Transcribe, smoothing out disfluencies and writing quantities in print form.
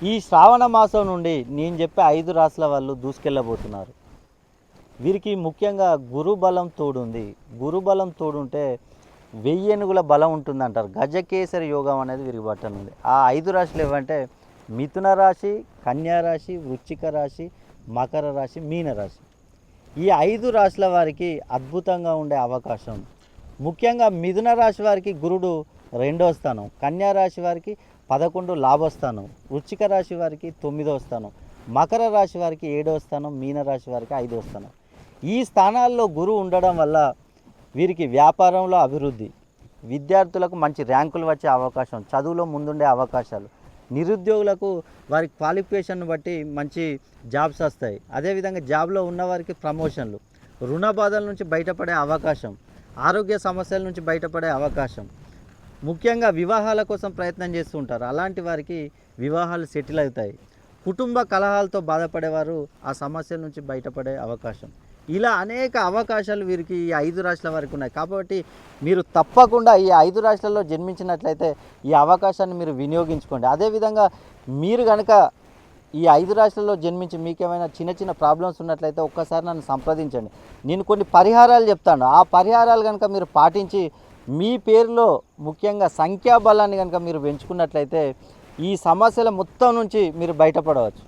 ఈ శ్రావణ మాసం నుండి నేను చెప్పే 5 రాశుల వాళ్ళు దూసుకెళ్ళబోతున్నారు. వీరికి ముఖ్యంగా గురుబలం తోడుంది. గురుబలం తోడుంటే 1000 ఏనుగుల బలం ఉంటుందంటారు. గజకేసరి యోగం అనేది వీరికి పట్టనుంది. ఆ 5 రాశులు ఏవంటే మిథున రాశి, కన్యా రాశి, వృశ్చిక రాశి, మకర రాశి, మీన రాశి. ఈ 5 రాశుల వారికి అద్భుతంగా ఉండే అవకాశం. ముఖ్యంగా మిథున రాశి వారికి గురుడు 2వ స్థానం, కన్యా రాశి వారికి 11 లాభస్థానం, వృశ్చిక రాశి వారికి 9వ స్థానం, మకర రాశి వారికి 7వ స్థానం, మీన రాశి వారికి 5వ స్థానం. ఈ స్థానాల్లో గురువు ఉండడం వల్ల వీరికి వ్యాపారంలో అభివృద్ధి, విద్యార్థులకు మంచి ర్యాంకులు వచ్చే అవకాశం, చదువులో ముందుండే అవకాశాలు, నిరుద్యోగులకు వారి క్వాలిఫికేషన్ బట్టి మంచి జాబ్స్ వస్తాయి. అదేవిధంగా జాబ్లో ఉన్నవారికి ప్రమోషన్లు, రుణ బాధల నుంచి బయటపడే అవకాశం, ఆరోగ్య సమస్యల నుంచి బయటపడే అవకాశం. ముఖ్యంగా వివాహాల కోసం ప్రయత్నం చేస్తూ ఉంటారు. అలాంటి వారికి వివాహాలు సెటిల్ అవుతాయి. కుటుంబ కలహాలతో బాధపడేవారు ఆ సమస్యల నుంచి బయటపడే అవకాశం. ఇలా అనేక అవకాశాలు వీరికి ఈ 5 రాశుల వారికి ఉన్నాయి. కాబట్టి మీరు తప్పకుండా ఈ 5 రాశులలో జన్మించినట్లయితే ఈ అవకాశాన్ని మీరు వినియోగించుకోండి. అదేవిధంగా మీరు కనుక ఈ 5 రాశులలో జన్మించి మీకేమైనా చిన్న చిన్న ప్రాబ్లమ్స్ ఉన్నట్లయితే ఒక్కసారి నన్ను సంప్రదించండి. నేను కొన్ని పరిహారాలు చెప్తాను. ఆ పరిహారాలు కనుక మీరు పాటించి మీ పేరులో ముఖ్యంగా సంఖ్యాబలాన్ని కనుక మీరు పెంచుకున్నట్లయితే ఈ సమస్యల మొత్తం నుంచి మీరు బయటపడవచ్చు.